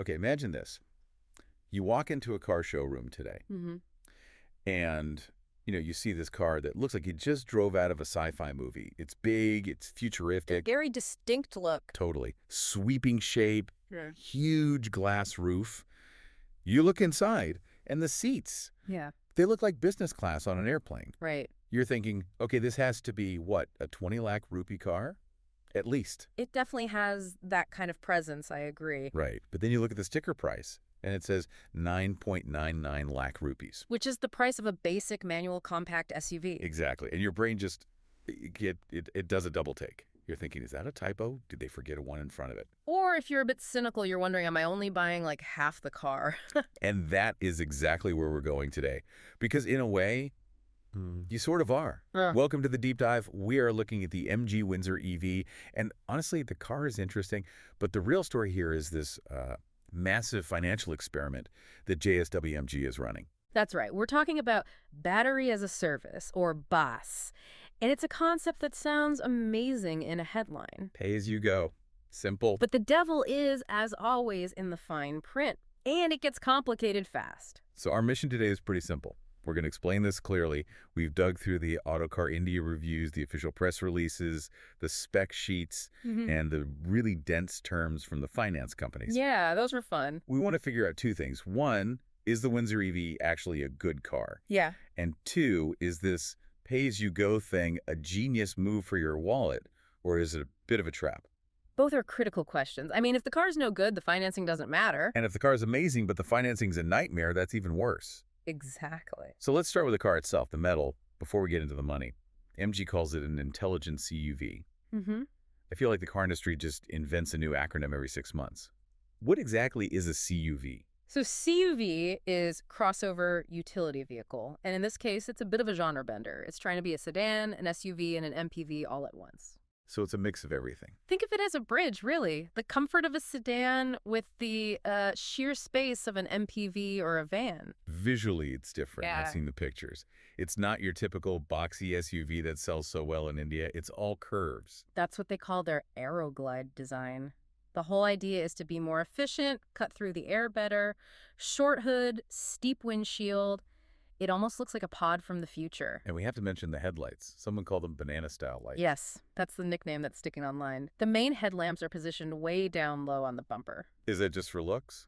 Okay, imagine this. You walk into a car showroom today, Hmm. and you see this car that looks like you just drove out of a sci-fi movie. It's big, it's futuristic, Very distinct look. totally. Sweeping shape, Yeah. huge glass roof. You look inside, and the seats, Yeah. they look like business class on an airplane. Right. You're thinking, okay, this has to be, what, a 20 lakh rupee car? At least. It definitely has that kind of presence, I agree. Right. But then you look at the sticker price, and it says 9.99 lakh rupees. Which is the price of a basic manual compact SUV. Exactly. And your brain just, it does a double take. You're thinking, is that a typo? Did they forget a one in front of it? Or if you're a bit cynical, you're wondering, am I only buying like half the car? And that is exactly where we're going today. Because in a way, you sort of are. Yeah. Welcome to the deep dive. We are looking at the MG Windsor EV. And honestly, the car is interesting. But the real story here is this massive financial experiment that JSWMG is running. That's right. We're talking about battery as a service, or BaaS. And it's a concept that sounds amazing in a headline. Pay as you go. Simple. But the devil is, as always, in the fine print. And it gets complicated fast. So our mission today is pretty simple. We're going to explain this clearly. We've dug through the Autocar India reviews, the official press releases, the spec sheets, and the really dense terms from the finance companies. Yeah, those were fun. We want to figure out two things. One, is the Windsor EV actually a good car? Yeah. And two, is this pay-as-you-go thing a genius move for your wallet, or is it a bit of a trap? Both are critical questions. I mean, if the car's no good, the financing doesn't matter. And if the car is amazing, but the financing's a nightmare, that's even worse. Exactly. So let's start with the car itself, the metal, before we get into the money. MG calls it an intelligent CUV. I feel like the car industry just invents a new acronym every 6 months. What exactly is a CUV? So CUV is crossover utility vehicle. And in this case, it's a bit of a genre bender. It's trying to be a sedan, an SUV, and an MPV all at once. So it's a mix of everything. Think of it as a bridge, really. The comfort of a sedan with the sheer space of an MPV or a van. Visually, it's different. Yeah. I've seen the pictures. It's not your typical boxy SUV that sells so well in India. It's all curves. That's what they call their Aeroglide design. The whole idea is to be more efficient, cut through the air better, short hood, steep windshield. It almost looks like a pod from the future. And we have to mention the headlights. Someone called them banana-style lights. Yes, that's the nickname that's sticking online. The main headlamps are positioned way down low on the bumper. Is it just for looks?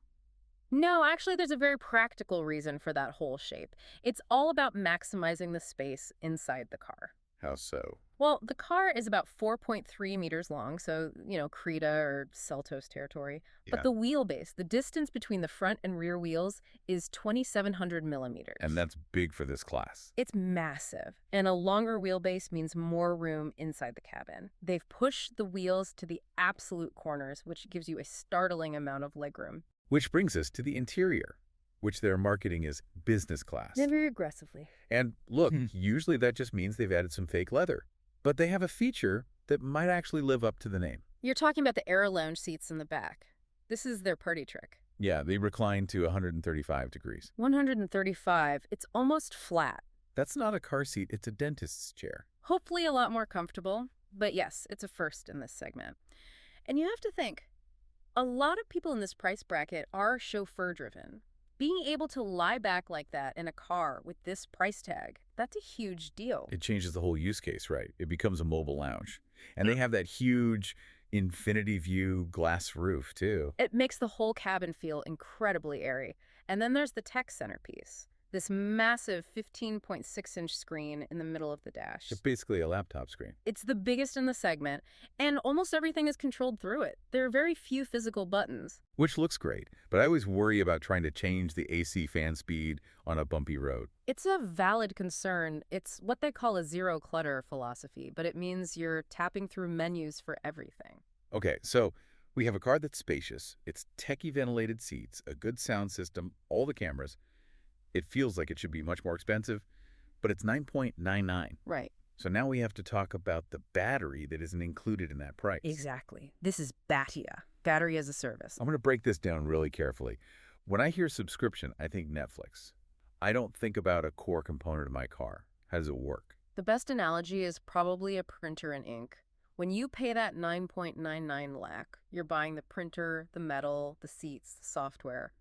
No, actually, there's a very practical reason for that whole shape. It's all about maximizing the space inside the car. How so? Well, the car is about 4.3 meters long, so, Creta or Seltos territory. Yeah. But the wheelbase, the distance between the front and rear wheels, is 2,700 millimeters. And that's big for this class. It's massive, and a longer wheelbase means more room inside the cabin. They've pushed the wheels to the absolute corners, which gives you a startling amount of legroom. Which brings us to the interior, which they're marketing as business class. Very aggressively. And look, usually that just means they've added some fake leather. But they have a feature that might actually live up to the name. You're talking about the Aero Lounge seats in the back. This is their party trick. Yeah, they recline to 135 degrees. 135. It's almost flat. That's not a car seat, it's a dentist's chair. Hopefully a lot more comfortable. But yes, it's a first in this segment. And you have to think, a lot of people in this price bracket are chauffeur-driven. Being able to lie back like that in a car with this price tag, that's a huge deal. It changes the whole use case, right? It becomes a mobile lounge. And they have that huge infinity view glass roof, too. It makes the whole cabin feel incredibly airy. And then there's the tech centerpiece, this massive 15.6-inch screen in the middle of the dash. It's basically a laptop screen. It's the biggest in the segment, and almost everything is controlled through it. There are very few physical buttons. Which looks great, but I always worry about trying to change the AC fan speed on a bumpy road. It's a valid concern. It's what they call a zero clutter philosophy, but it means you're tapping through menus for everything. Okay, so we have a car that's spacious, it's techie ventilated seats, a good sound system, all the cameras. It feels like it should be much more expensive, but it's 9.99. Right. So now we have to talk about the battery that isn't included in that price. Exactly. This is BATIA, battery as a service. I'm going to break this down really carefully. When I hear subscription, I think Netflix. I don't think about a core component of my car. How does it work? The best analogy is probably a printer and ink. When you pay that 9.99 lakh, you're buying the printer, the metal, the seats, the software.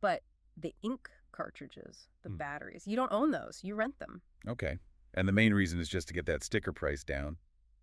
But the ink cartridges, the Hmm. batteries, you don't own those. You rent them. Okay. And the main reason is just to get that sticker price down.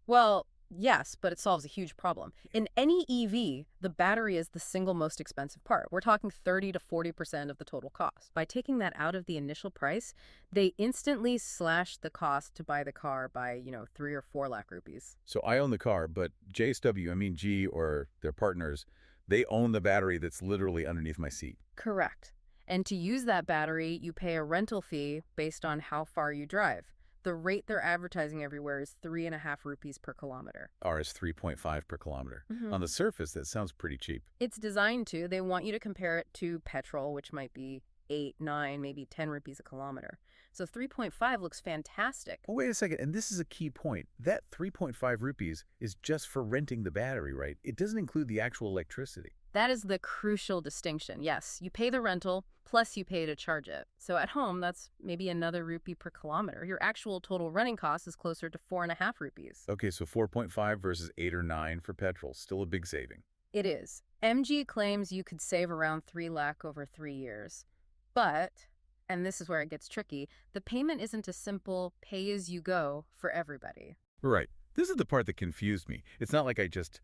Well, yes, but it solves a huge problem. In any EV, the battery is the single most expensive part. We're talking 30 to 40% of the total cost. By taking that out of the initial price, they instantly slash the cost to buy the car by, 3 or 4 lakh rupees. So I own the car, but JSW, I mean G or their partners, they own the battery that's literally underneath my seat. Correct. And to use that battery, you pay a rental fee based on how far you drive. The rate they're advertising everywhere is 3.5 rupees per kilometer. Rs 3.5 per kilometer. Mhm. On the surface, that sounds pretty cheap. It's designed to. They want you to compare it to petrol, which might be 8, 9, maybe 10 rupees a kilometer. So 3.5 looks fantastic. Oh, wait a second, and this is a key point. That 3.5 rupees is just for renting the battery, right? It doesn't include the actual electricity. That is the crucial distinction. Yes, you pay the rental, plus you pay to charge it. So at home, that's maybe another rupee per kilometer. Your actual total running cost is closer to 4.5 rupees. Okay, so 4.5 versus 8 or 9 for petrol. Still a big saving. It is. MG claims you could save around 3 lakh over 3 years. But, and this is where it gets tricky, the payment isn't a simple pay-as-you-go for everybody. Right. This is the part that confused me. It's not like I just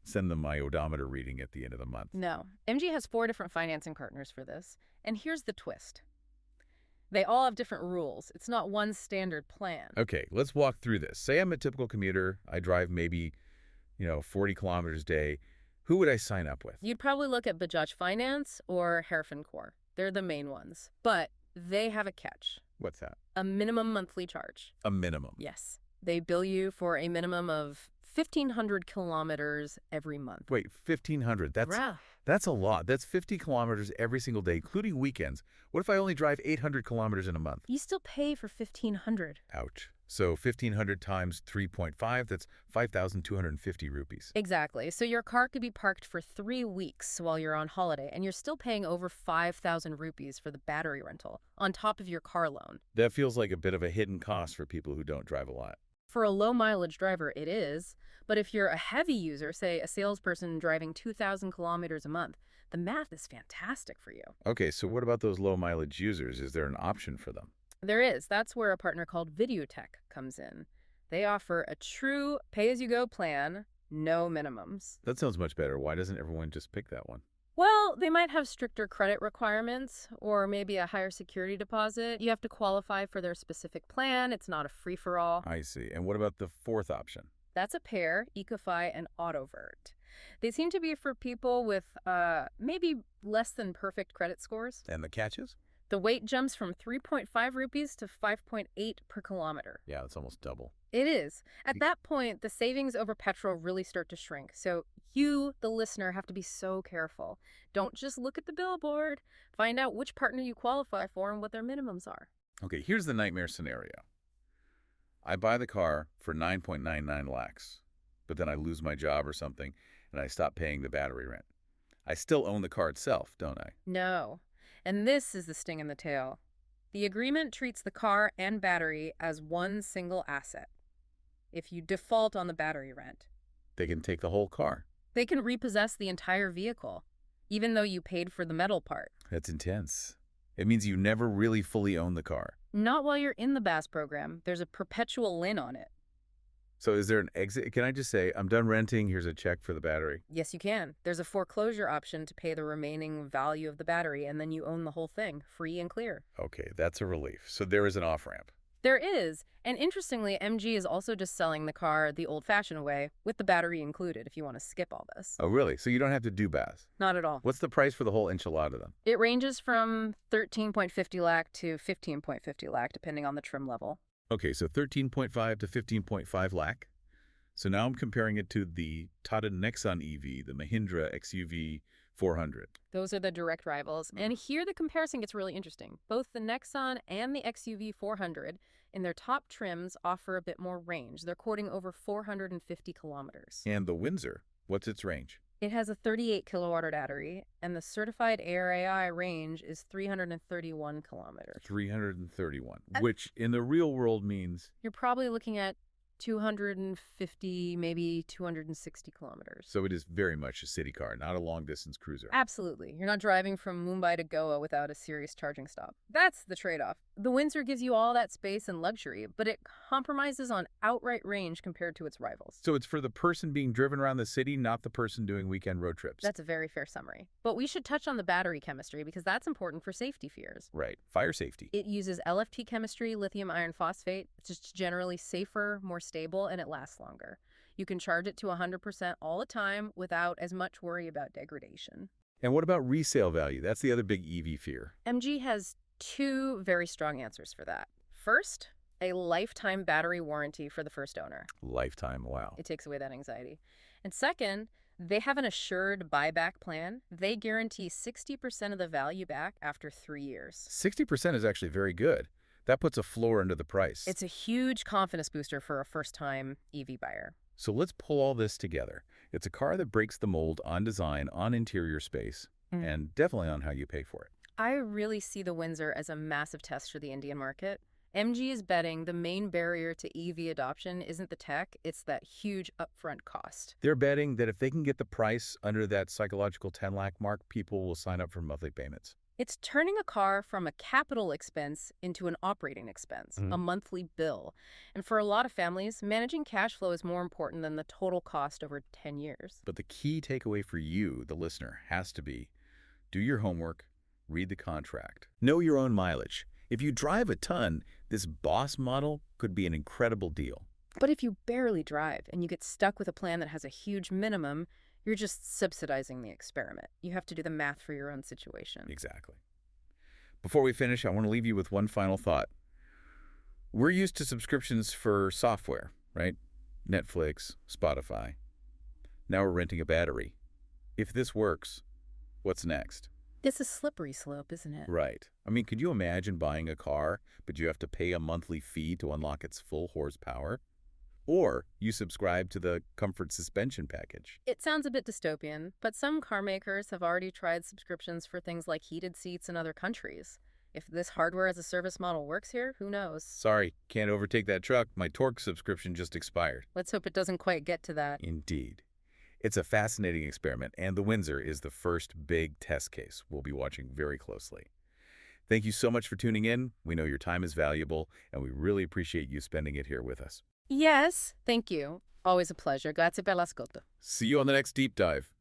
send them my odometer reading at the end of the month. No. MG has 4 different financing partners for this. And here's the twist. They all have different rules. It's not one standard plan. Okay, let's walk through this. Say I'm a typical commuter. I drive maybe, 40 kilometers a day. Who would I sign up with? You'd probably look at Bajaj Finance or Hairfin Core. They're the main ones. But they have a catch. What's that? A minimum monthly charge. A minimum. Yes. They bill you for a minimum of 1,500 kilometers every month. Wait, 1,500. That's a lot. That's 50 kilometers every single day, including weekends. What if I only drive 800 kilometers in a month? You still pay for 1,500. Ouch. So 1,500 times 3.5, that's 5,250 rupees. Exactly. So your car could be parked for 3 weeks while you're on holiday, and you're still paying over 5,000 rupees for the battery rental, on top of your car loan. That feels like a bit of a hidden cost for people who don't drive a lot. For a low-mileage driver, it is. But if you're a heavy user, say a salesperson driving 2,000 kilometers a month, the math is fantastic for you. Okay, so what about those low-mileage users? Is there an option for them? There is. That's where a partner called Videotech comes in. They offer a true pay-as-you-go plan, no minimums. That sounds much better. Why doesn't everyone just pick that one? Well, they might have stricter credit requirements or maybe a higher security deposit. You have to qualify for their specific plan. It's not a free-for-all. I see. And what about the fourth option? That's a pair, Ecofy and Autovert. They seem to be for people with maybe less than perfect credit scores. And the catches? The weight jumps from 3.5 rupees to 5.8 per kilometer. Yeah, that's almost double. It is. At that point, the savings over petrol really start to shrink. So you, the listener, have to be so careful. Don't just look at the billboard. Find out which partner you qualify for and what their minimums are. Okay, here's the nightmare scenario. I buy the car for 9.99 lakhs, but then I lose my job or something, and I stop paying the battery rent. I still own the car itself, don't I? No. And this is the sting in the tail. The agreement treats the car and battery as one single asset. If you default on the battery rent, They can take the whole car. they can repossess the entire vehicle, even though you paid for the metal part. That's intense. It means you never really fully own the car. Not while you're in the BAS program. There's a perpetual lien on it. So is there an exit? Can I just say, I'm done renting, here's a check for the battery? Yes, you can. There's a foreclosure option to pay the remaining value of the battery, and then you own the whole thing, free and clear. Okay, that's a relief. So there is an off-ramp. There is. And interestingly, MG is also just selling the car the old-fashioned way, with the battery included, if you want to skip all this. Oh, really? So you don't have to do BAS? Not at all. What's the price for the whole enchilada then? It ranges from 13.50 lakh to 15.50 lakh, depending on the trim level. Okay, so 13.5 to 15.5 lakh. So now I'm comparing it to the Tata Nexon EV, the Mahindra XUV 400. Those are the direct rivals. And here the comparison gets really interesting. Both the Nexon and the XUV 400 in their top trims offer a bit more range. They're quoting over 450 kilometers. And the Windsor, what's its range? It has a 38 kilowatt battery, and the certified ARAI range is 331 kilometers. 331, which in the real world means... You're probably looking at 250, maybe 260 kilometers. So it is very much a city car, not a long-distance cruiser. Absolutely. You're not driving from Mumbai to Goa without a serious charging stop. That's the trade-off. The Windsor gives you all that space and luxury, but it compromises on outright range compared to its rivals. So it's for the person being driven around the city, not the person doing weekend road trips. That's a very fair summary. But we should touch on the battery chemistry because that's important for safety fears. Right. Fire safety. It uses LFP chemistry, lithium iron phosphate. It's just generally safer, more stable, and it lasts longer. You can charge it to 100% all the time without as much worry about degradation. And what about resale value? That's the other big EV fear. MG has two very strong answers for that. First, a lifetime battery warranty for the first owner. Lifetime, wow. It takes away that anxiety. And second, they have an assured buyback plan. They guarantee 60% of the value back after 3 years. 60% is actually very good. That puts a floor under the price. It's a huge confidence booster for a first-time EV buyer. So let's pull all this together. It's a car that breaks the mold on design, on interior space, and definitely on how you pay for it. I really see the Windsor as a massive test for the Indian market. MG is betting the main barrier to EV adoption isn't the tech, it's that huge upfront cost. They're betting that if they can get the price under that psychological 10 lakh mark, people will sign up for monthly payments. It's turning a car from a capital expense into an operating expense, a monthly bill. And for a lot of families, managing cash flow is more important than the total cost over 10 years. But the key takeaway for you, the listener, has to be do your homework, read the contract, know your own mileage. If you drive a ton, this Boss model could be an incredible deal. But if you barely drive and you get stuck with a plan that has a huge minimum, you're just subsidizing the experiment. You have to do the math for your own situation. Exactly. Before we finish, I want to leave you with one final thought. We're used to subscriptions for software, right? Netflix, Spotify. Now we're renting a battery. If this works, what's next? It's a slippery slope, isn't it? Right. I mean, could you imagine buying a car, but you have to pay a monthly fee to unlock its full horsepower? Or you subscribe to the comfort suspension package. It sounds a bit dystopian, but some car makers have already tried subscriptions for things like heated seats in other countries. If this hardware as a service model works here, who knows? Sorry, can't overtake that truck. My Torque subscription just expired. Let's hope it doesn't quite get to that. Indeed. It's a fascinating experiment, and the Windsor is the first big test case we'll be watching very closely. Thank you so much for tuning in. We know your time is valuable, and we really appreciate you spending it here with us. Yes, thank you. Always a pleasure. Grazie per l'ascolto. See you on the next deep dive.